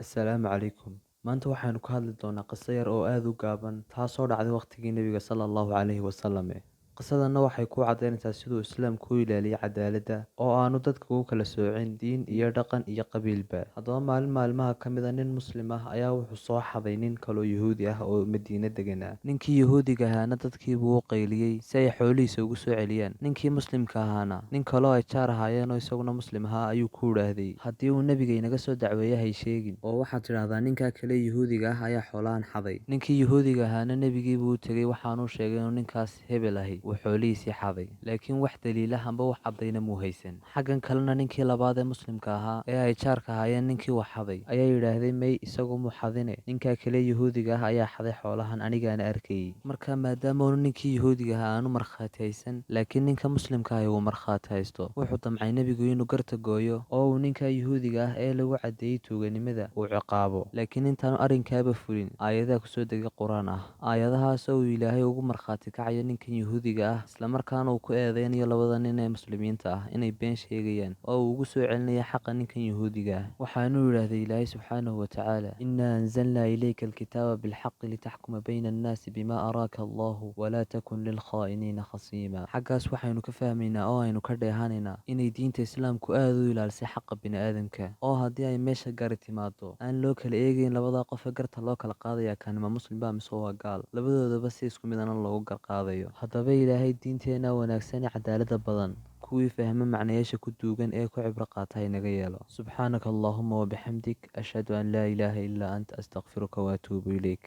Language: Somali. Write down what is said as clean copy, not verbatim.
Assalaamu calaykum. Maanta waxaynu ka hadli doonaa qiso yar oo aad u gaaban, taasoo dhacday waqtigii Nebiga sala allahu calayhi wasallam. Qisadanna waxay ku caddaynaysaa siduu islaamku u ilaaliyo cadaaladda oo aanu dadka ugu kala soocin diin iyo dhaqan iyo qabiilba. Haddaba maalin maalmaha ka mid a nin muslim ah ayaa wuxuu soo xaday nin kaloo yuhuudi ah oo Madiine deganaa. Ninkii yuhuudiga ahaana dadkii buu u qayliyey si ay xoolihiisa ugu soo celiyaan. Ninkii muslimka ahaana nin kaloo ay jaar ahaayeen oo isaguna muslim ahaa ayuu ku idhaahday, haddii uu nebiga inaga soo dacweeyo hay sheegin oo waxaad tidhaahdaa ninkaa kale yuhuudiga ah ayaa xoolahan xaday. Ninkii yuhuudiga ahaana nebigii buu u tegey waxaanuu sheegay inuu ninkaas hebel ahi uu xoolihiisii xaday, laakiin wax daliila amba wax caddayna muu haysan. Xaggan kalena ninkii labaad ee muslimka ahaa ee ay jaarka ahaayeen ninkii wax xaday ayaa yidhaahday may isagu muu xadine ninkaa kale yuhuudiga ah ayaa xaday xoolahan anigaana arkayey. Marka maadaama unu ninkii yuhuudiga ahaa aanu markhaati haysan laakiin ninka muslimka ahi uu markhaati haysto, wuxuu damcay nebigu inuu garta gooyo oo uu ninkaa yuhuudiga ah ee lagu caddeeyey tuuganimada uu ciqaabo. Laakiin intaanu arrinkaaba fulin aayadaha kusoo degay qur-aan ah, aayadahaas oo uu ilaahay ugu markhaati kacayo ninkan yuhuudiga ah islamarkaana uu ku eedeynayo labada nin ee muslimiinta ah inay been sheegayaan oo uu ugu soo celinayo xaqa ninkan yuhuudiga ah. Waxaanuu yidhaahday ilaahay subxaanahu watacaala, innaa anzalnaa ilayka alkitaaba bilxaqi litaxkuma bayna annaasi bimaa araaka allahu walaa takun lilkhaa'iniina khasiima. Xaggaas waxaynu ka fahmaynaa oo aynu ka dheehanaynaa inay diinta islaamku aad u ilaalisay xaqa bini'aadamka, oo haddii ay meesha gari timaado aan loo kala eegayn labada qof ee garta loo kala qaadaya kanima muslimba mise waa gaal, labadoodaba si isku mid ana loogu garqaadayo. Haddaba ilaahay diinteenna wanaagsan ee cadaaladda badan kuwii fahma macnayaasha ku duugan ee ku cibro qaata inaga yeelo. Subxaanaka allaahuma wabixamdik ashhadu an laa ilaaha illaa anta astaqfiruka waatuubu ilayk.